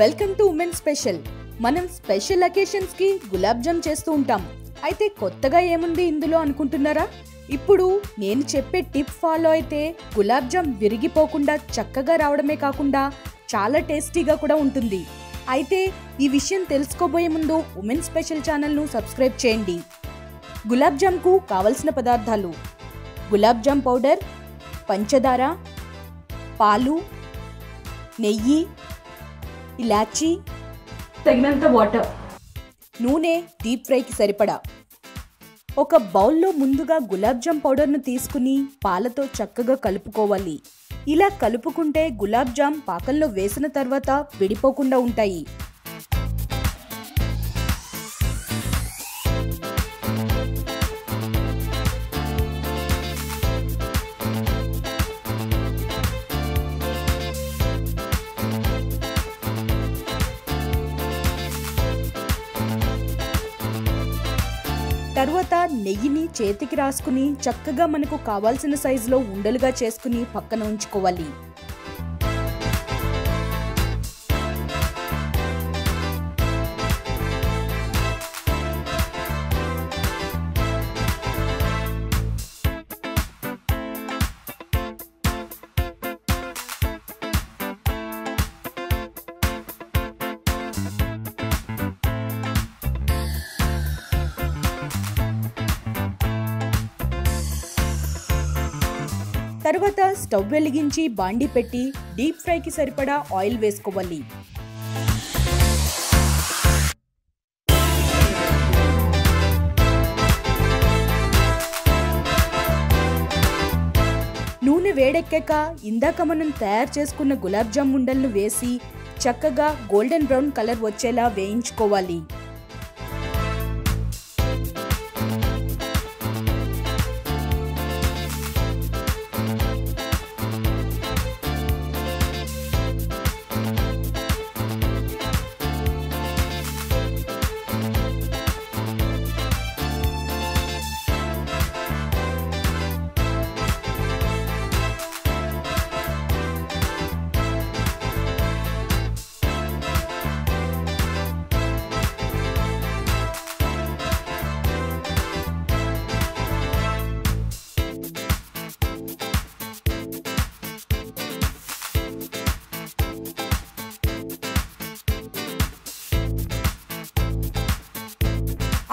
Welcome to women special. మనం special occasions కి గులాబ్ జామ్ చేస్తూ ఉంటాం. అయితే కొత్తగా ఏముంది ఇందులో అనుకుంటున్నారా? ఇప్పుడు నేను చెప్పే టిప్ ఫాలో అయితే గులాబ్ జామ్ విరిగిపోకుండా చక్కగా రావడమే కాకుండా చాలా టేస్టీగా కూడా ఉంటుంది. అయితే ఈ విషయం తెలుసుకోబోయే ముందు ఉమెన్ స్పెషల్ ఛానల్ను సబ్స్క్రైబ్ చేయండి. గులాబ్ జామ్కు కావలసిన పదార్థాలు: గులాబ్ జామ్ పౌడర్, పంచదార, పాలు, నెయ్యి, ఇలాచీ, తగినంత వాటర్, నూనె డీప్ ఫ్రైకి సరిపడా. ఒక బౌల్లో ముందుగా గులాబ్ జామ్ పౌడర్ను తీసుకుని పాలతో చక్కగా కలుపుకోవాలి. ఇలా కలుపుకుంటే గులాబ్ జామ్ పాకంలో వేసిన తర్వాత విడిపోకుండా ఉంటాయి. తర్వాత నెయ్యిని చేతికి రాసుకుని చక్కగా మనకు కావాల్సిన సైజులో ఉండలుగా చేసుకుని పక్కన ఉంచుకోవాలి. తర్వాత స్టవ్ వెలిగించి బాండి పెట్టి డీప్ ఫ్రైకి సరిపడా ఆయిల్ వేసుకోవాలి. నూనె వేడెక్కాక ఇందాక మనం తయారు చేసుకున్న గులాబ్ జామ్ ఉండలను వేసి చక్కగా గోల్డెన్ బ్రౌన్ కలర్ వచ్చేలా వేయించుకోవాలి.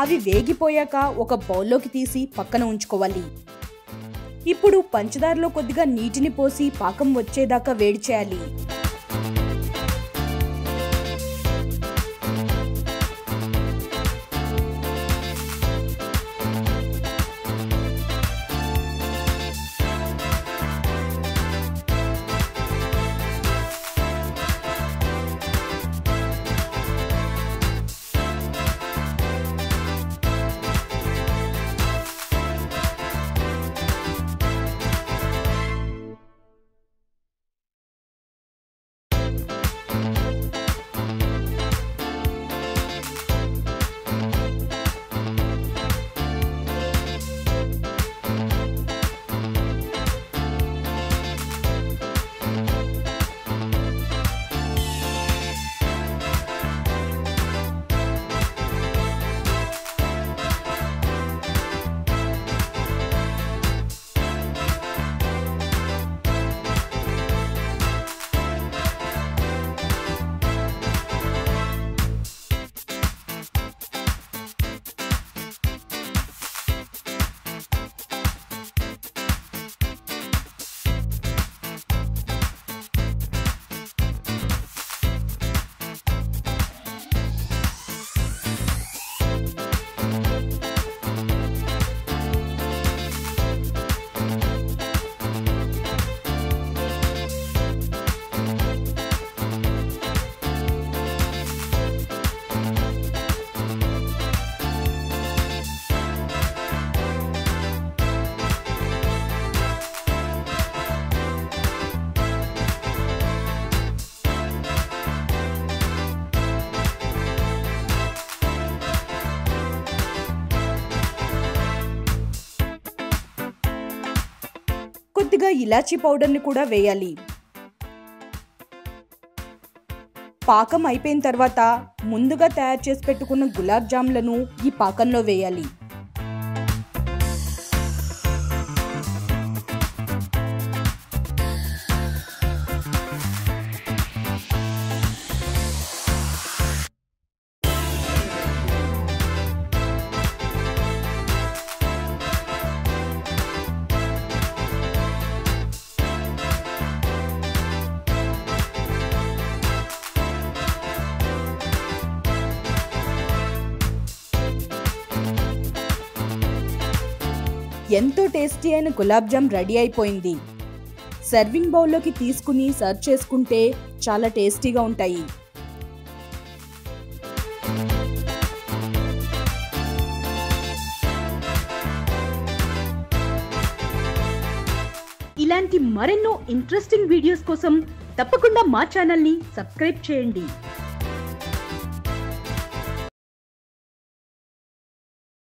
అవి వేగిపోయాక ఒక బౌల్లోకి తీసి పక్కన ఉంచుకోవాలి. ఇప్పుడు పంచదారలో కొద్దిగా నీటిని పోసి పాకం వచ్చేదాకా వేడి చేయాలి. కొద్దిగా ఇలాచీ పౌడర్ని కూడా వేయాలి. పాకం అయిపోయిన తర్వాత ముందుగా తయారు చేసి పెట్టుకున్న గులాబ్ జాములను ఈ పాకంలో వేయాలి. ఎంతో టేస్టీ అయిన గులాబ్ జామ్ రెడీ అయిపోయింది. సర్వింగ్ బౌల్లోకి తీసుకుని సర్వ్ చేసుకుంటే చాలా టేస్టీగా ఉంటాయి. ఇలాంటి మరెన్నో ఇంట్రెస్టింగ్ వీడియోస్ కోసం తప్పకుండా మా ఛానల్ని సబ్స్క్రైబ్ చేయండి.